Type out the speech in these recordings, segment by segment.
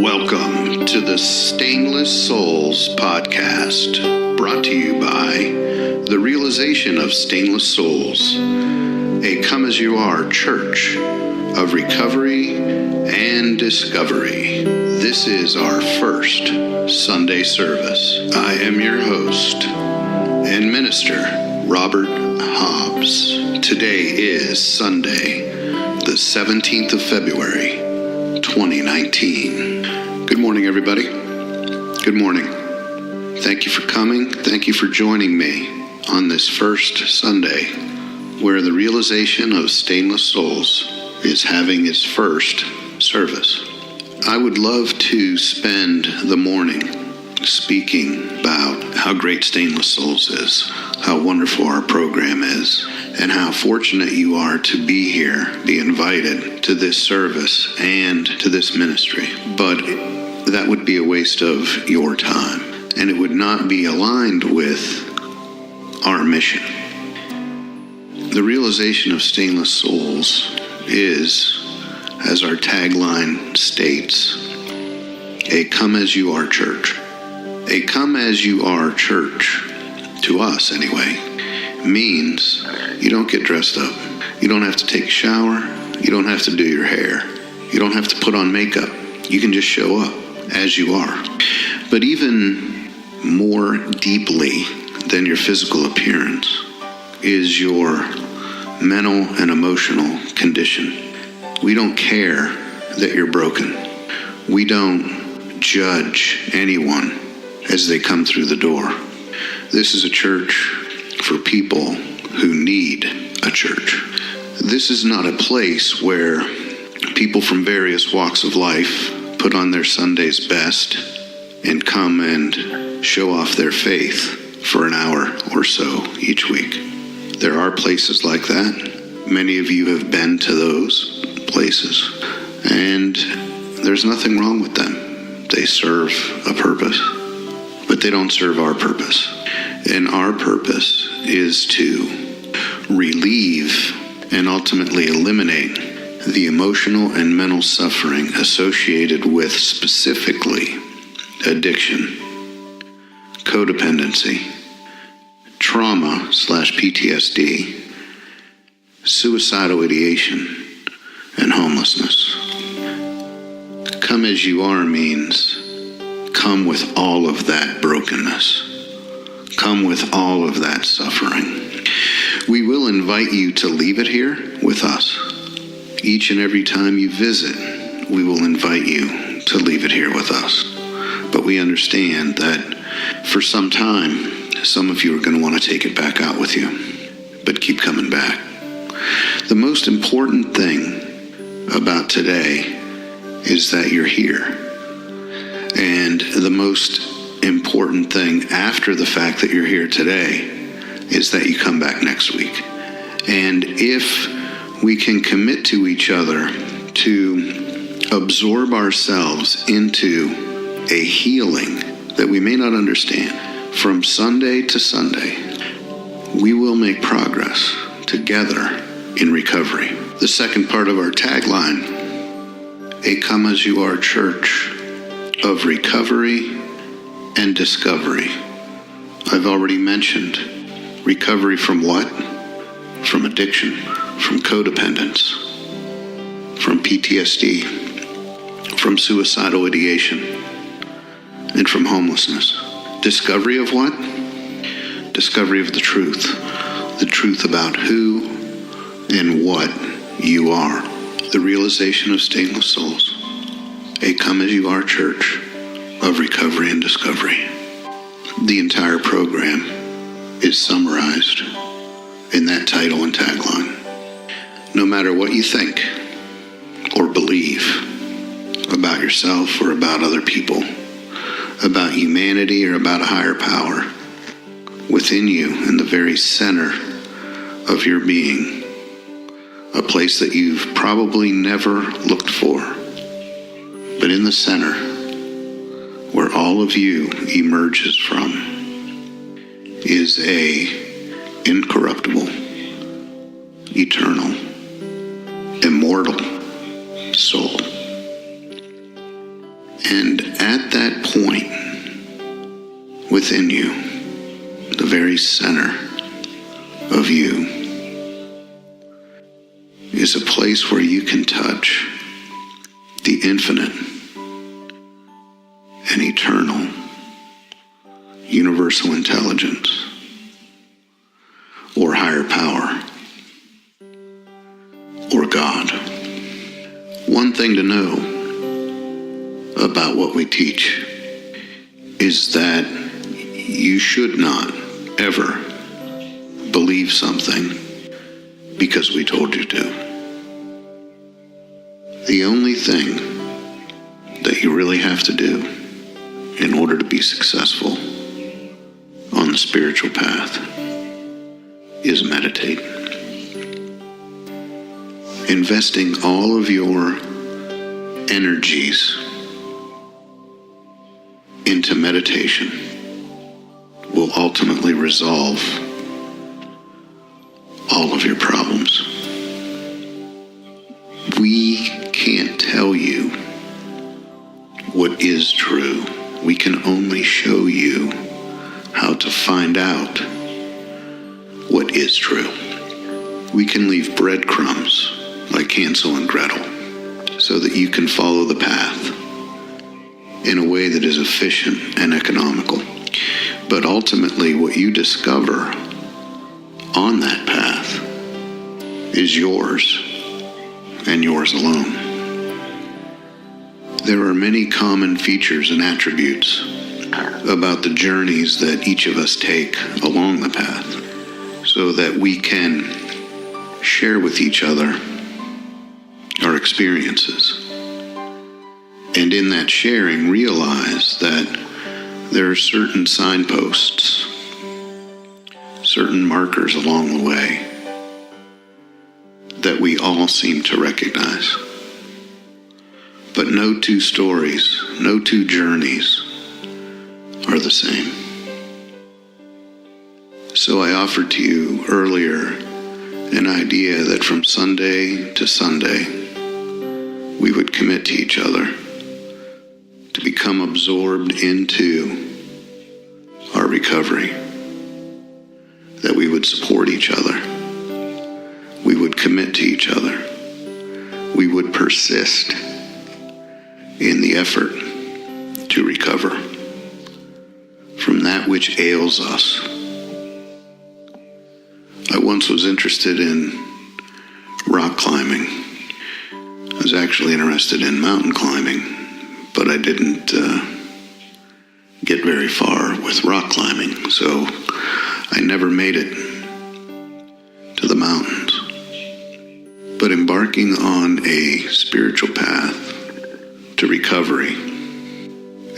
Welcome to the Stainless Souls podcast, brought to you by the Realization of Stainless Souls, a come-as-you-are church of recovery and discovery. This is our first Sunday service. I am your host and minister, Robert Hobbs. Today is Sunday, the 17th of February, 2019. Good morning, everybody. Good morning. Thank you for coming. Thank you for joining me on this first Sunday where the Realization of Stainless Souls is having its first service. I would love to spend the morning speaking about how great Stainless Souls is, how wonderful our program is, and how fortunate you are to be here, be invited to this service and to this ministry. But that would be a waste of your time, and it would not be aligned with our mission. The Realization of Stainless Souls is, as our tagline states, a come-as-you-are church. A come-as-you-are church, to us anyway, means you don't get dressed up. You don't have to take a shower. You don't have to do your hair. You don't have to put on makeup. You can just show up as you are. But even more deeply than your physical appearance is your mental and emotional condition. We don't care that you're broken. We don't judge anyone as they come through the door. This is a church for people who need a church. This is not a place where people from various walks of life put on their Sunday's best and come and show off their faith for an hour or so each week. There are places like that. Many of you have been to those places, and there's nothing wrong with them. They serve a purpose, but they don't serve our purpose. And our purpose is to relieve and ultimately eliminate the emotional and mental suffering associated with specifically addiction, codependency, trauma/PTSD, suicidal ideation, and homelessness. Come as you are means come with all of that brokenness. Come with all of that suffering. We will invite you to leave it here with us. Each and every time you visit, we will invite you to leave it here with us. But we understand that for some time, some of you are going to want to take it back out with you. But keep coming back. The most important thing about today is that you're here. And the most important thing after the fact that you're here today is that you come back next week. And if we can commit to each other to absorb ourselves into a healing that we may not understand from Sunday to Sunday, we will make progress together in recovery. The second part of our tagline, a come-as-you-are church of recovery and discovery. I've already mentioned recovery from what? From addiction, from codependence, from PTSD, from suicidal ideation, and from homelessness. Discovery of what? Discovery of the truth about who and what you are. The Realization of Stainless Souls, a come-as-you-are church of recovery and discovery. The entire program is summarized in that title and tagline. No matter what you think or believe about yourself or about other people, about humanity or about a higher power, within you, in the very center of your being, a place that you've probably never looked for, but in the center, where all of you emerges from, is a incorruptible, eternal, immortal soul. And at that point within you, the very center of you, is a place where you can touch the infinite and eternal universal intelligence or higher power or God. One thing to know about what we teach is that you should not ever believe something because we told you to. The only thing that you really have to do in order to be successful on the spiritual path is meditate. Investing all of your energies into meditation will ultimately resolve all of your problems. We can't tell you what is true. We can only show you how to find out what is true. We can leave breadcrumbs like Hansel and Gretel so that you can follow the path in a way that is efficient and economical. But ultimately, what you discover on that path is yours and yours alone. There are many common features and attributes about the journeys that each of us take along the path so that we can share with each other our experiences. And in that sharing, realize that there are certain signposts, certain markers along the way that we all seem to recognize. But no two stories, no two journeys are the same. So I offered to you earlier an idea that from Sunday to Sunday, we would commit to each other to become absorbed into our recovery, that we would support each other, we would commit to each other, we would persist in the effort to recover from that which ails us. I once was interested in rock climbing. I was actually interested in mountain climbing, but I didn't get very far with rock climbing, so I never made it to the mountains. But embarking on a spiritual path to recovery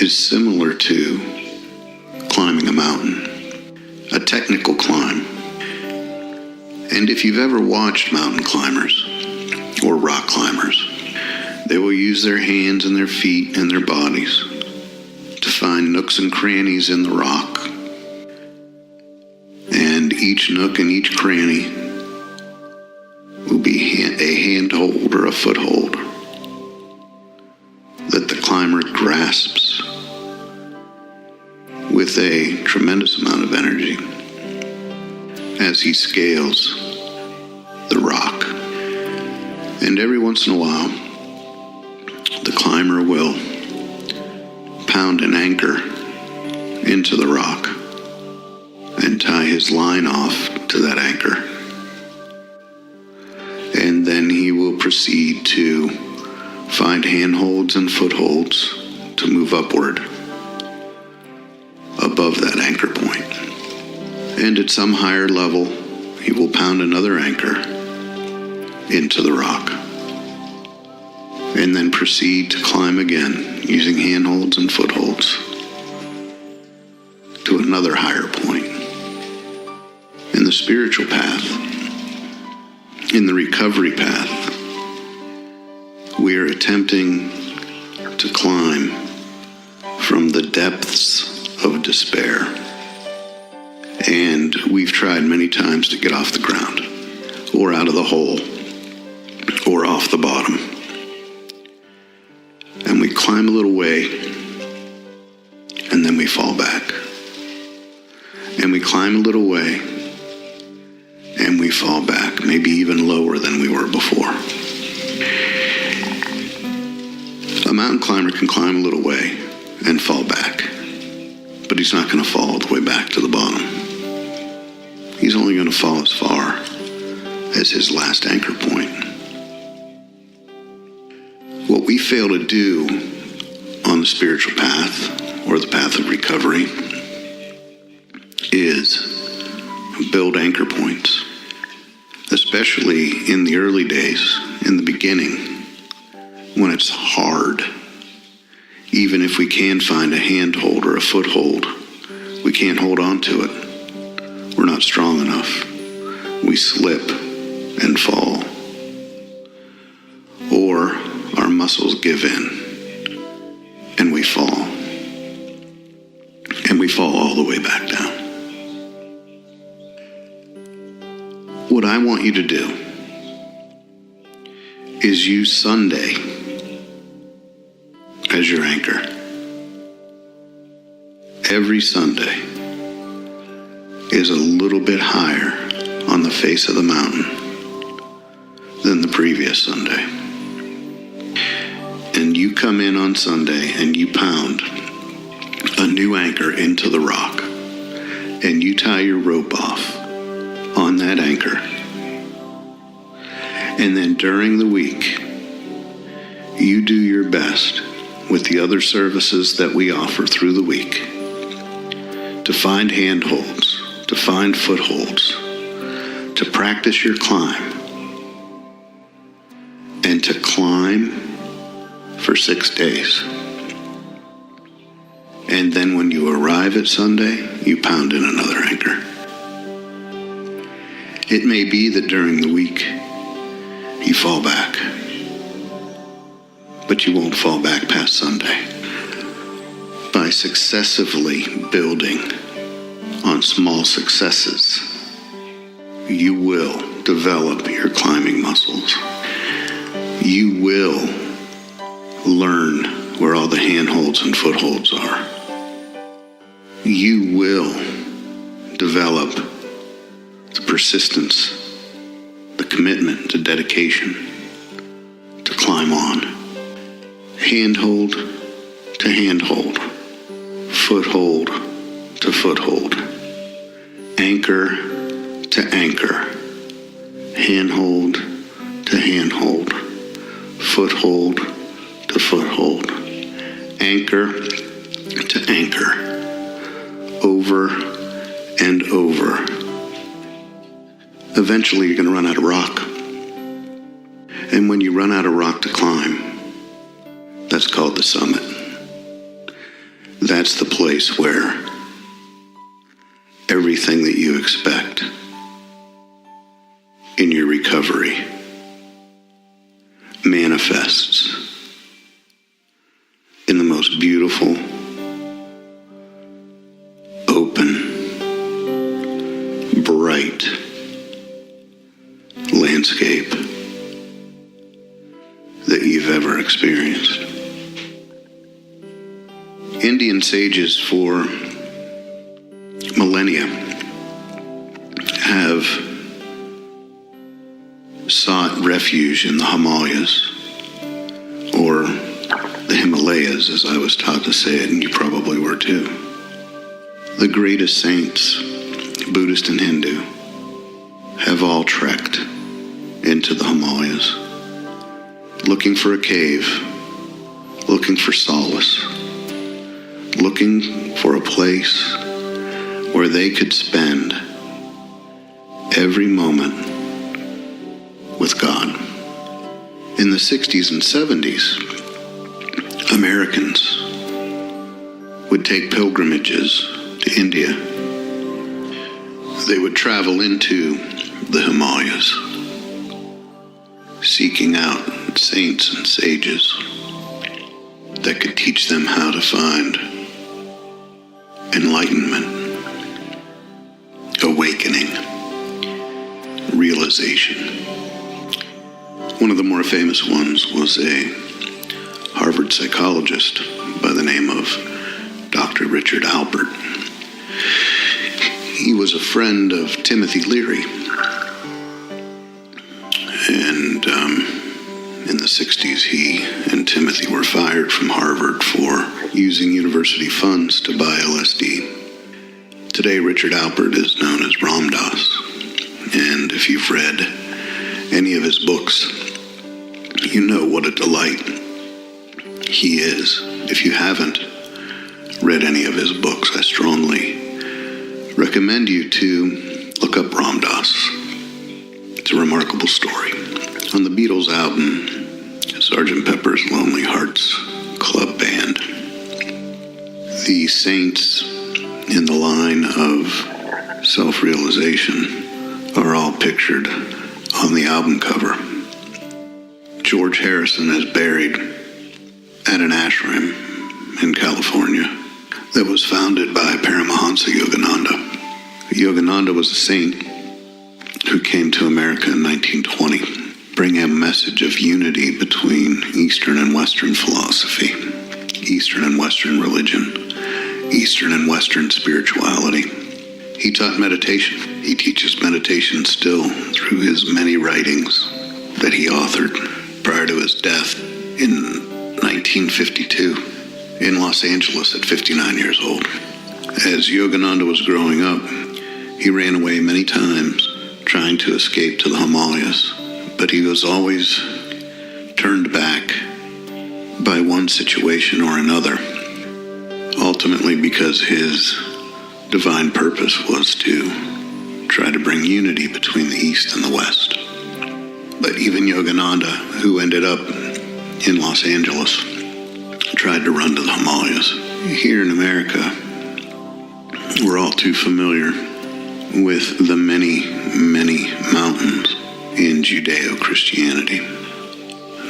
is similar to climbing a mountain, a technical climb. And if you've ever watched mountain climbers or rock climbers, they will use their hands and their feet and their bodies to find nooks and crannies in the rock. And each nook and each cranny will be a handhold or a foothold that the climber grasps with a tremendous amount of energy as he scales the rock. And every once in a while, the climber will pound an anchor into the rock and tie his line off to that anchor. And then he will proceed to find handholds and footholds to move upward above that anchor point. And at some higher level, he will pound another anchor into the rock and then proceed to climb again using handholds and footholds to another higher point. In the spiritual path, in the recovery path, we are attempting to climb from the depths of despair. And we've tried many times to get off the ground, or out of the hole, or off the bottom. And we climb climb a little way, and then we fall back. And we climb a little way, and we fall back, maybe even lower than we were before. A mountain climber can climb a little way and fall back, but he's not going to fall all the way back to the bottom. He's only going to fall as far as his last anchor point. What we fail to do on the spiritual path or the path of recovery is build anchor points, especially in the early days, in the beginning, when it's hard. Even if we can find a handhold or a foothold, we can't hold on to it. We're not strong enough. We slip and fall. Or our muscles give in and we fall. And we fall all the way back down. What I want you to do is use Sunday as your anchor. Every Sunday is a little bit higher on the face of the mountain than the previous Sunday. And you come in on Sunday and you pound a new anchor into the rock, and you tie your rope off on that anchor. And then during the week, you do your best with the other services that we offer through the week to find handholds, to find footholds, to practice your climb, and to climb for 6 days. And then when you arrive at Sunday, you pound in another anchor. It may be that during the week you fall back, but you won't fall back past Sunday. By successively building on small successes, you will develop your climbing muscles. You will learn where all the handholds and footholds are. You will develop the persistence, the commitment, the dedication to climb on. Handhold to handhold, foothold to foothold, anchor to anchor, handhold to handhold, foothold to foothold, anchor to anchor, over and over. Eventually you're going to run out of rock. And when you run out of rock to climb, that's called the summit. That's the place where everything that you expect in your recovery manifests in the most beautiful, open, bright landscape that you've ever experienced. Indian sages for millennia have sought refuge in the Himalayas, or the Himalayas, as I was taught to say it, and you probably were too. The greatest saints, Buddhist and Hindu, have all trekked into the Himalayas, looking for a cave, looking for solace, looking for a place where they could spend every moment with God. In the 60s and 70s, Americans would take pilgrimages to India. They would travel into the Himalayas, seeking out saints and sages that could teach them how to find enlightenment, awakening, realization. One of the more famous ones was a Harvard psychologist by the name of Dr. Richard Alpert. He was a friend of Timothy Leary, and in the 60s he and Timothy were fired from Harvard for using university funds to buy LSD. Today Richard Alpert is known as Ram Dass, and if you've read any of his books, you know what a delight he is. If you haven't read any of his books, I strongly recommend you to look up Ram Dass. It's a remarkable story. On the Beatles album, Sgt. Pepper's Lonely Hearts Club Band, the saints in the line of self-realization are all pictured on the album cover. George Harrison is buried at an ashram in California that was founded by Paramahansa Yogananda. Yogananda was a saint who came to America in 1920, bringing a message of unity between Eastern and Western philosophy, Eastern and Western religion, Eastern and Western spirituality. He taught meditation. He teaches meditation still through his many writings that he authored prior to his death in 1952 in Los Angeles at 59 years old. As Yogananda was growing up, he ran away many times trying to escape to the Himalayas, but he was always turned back by one situation or another, ultimately because his divine purpose was to try to bring unity between the East and the West. But even Yogananda, who ended up in Los Angeles, tried to run to the Himalayas. Here in America, we're all too familiar with the many, many mountains in Judeo-Christianity.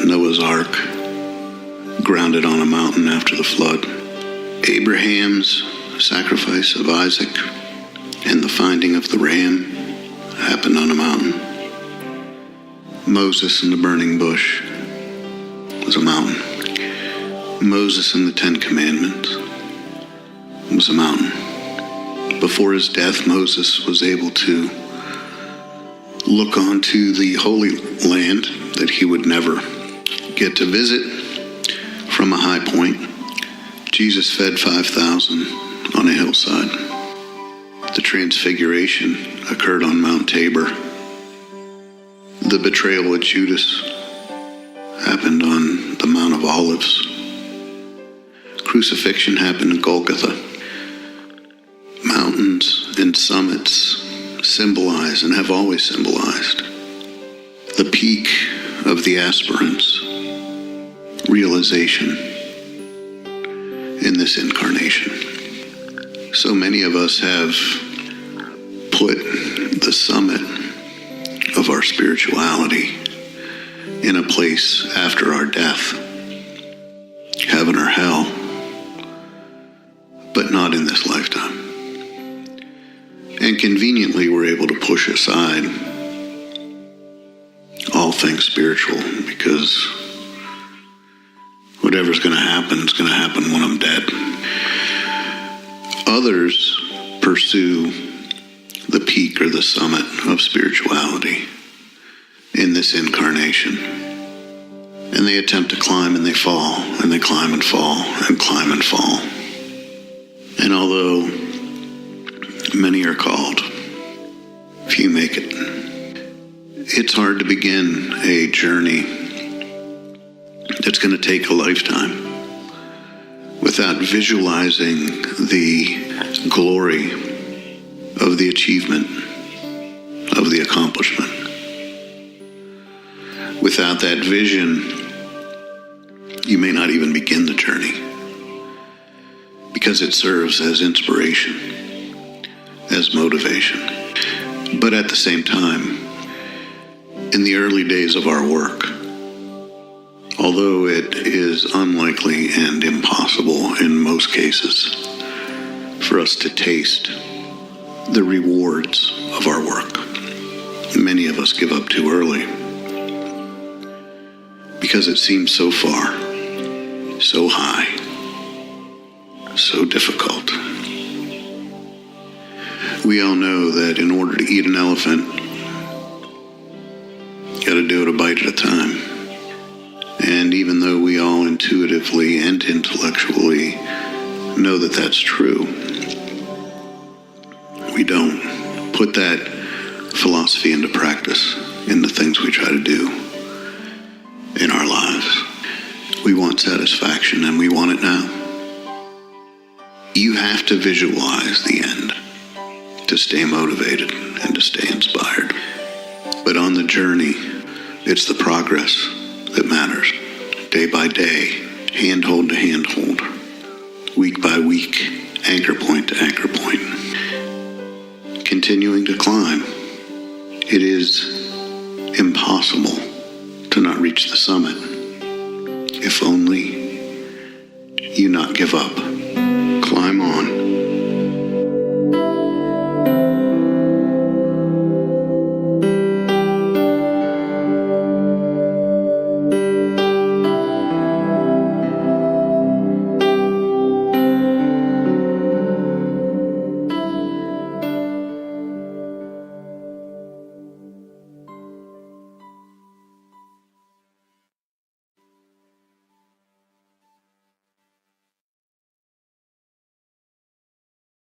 Noah's Ark, grounded on a mountain after the flood. Abraham's sacrifice of Isaac and the finding of the ram happened on a mountain. Moses in the burning bush was a mountain. Moses in the Ten Commandments was a mountain. Before his death, Moses was able to look onto the Holy Land that he would never get to visit from a high point. Jesus fed 5,000 on a hillside. The Transfiguration occurred on Mount Tabor. The betrayal of Judas happened on the Mount of Olives. Crucifixion happened in Golgotha. Mountains and summits symbolize and have always symbolized the peak of the aspirant's realization in this incarnation. So many of us have put the summit of our spirituality in a place after our death, heaven or hell, but not in this lifetime. And conveniently, we're able to push aside all things spiritual because whatever's going to happen is going to happen when I'm dead. Others pursue the peak or the summit of spirituality in this incarnation. And they attempt to climb and they fall, and they climb and fall, and climb and fall. And although many are called, few make it. It's hard to begin a journey that's going to take a lifetime without visualizing the glory of the achievement, of the accomplishment. Without that vision, you may not even begin the journey because it serves as inspiration, as motivation. But at the same time, in the early days of our work, although it is unlikely and impossible in most cases for us to taste the rewards of our work, many of us give up too early because it seems so far so high, so difficult. We all know that in order to eat an elephant, you got to do it a bite at a time. And even though we all intuitively and intellectually know that that's true, we don't put that philosophy into practice in the things we try to do in our lives. We want satisfaction, and we want it now. You have to visualize the end to stay motivated and to stay inspired. But on the journey, it's the progress that matters. Day by day, handhold to handhold, week by week, anchor point to anchor point. Continuing to climb. It is impossible to not reach the summit if only you not give up.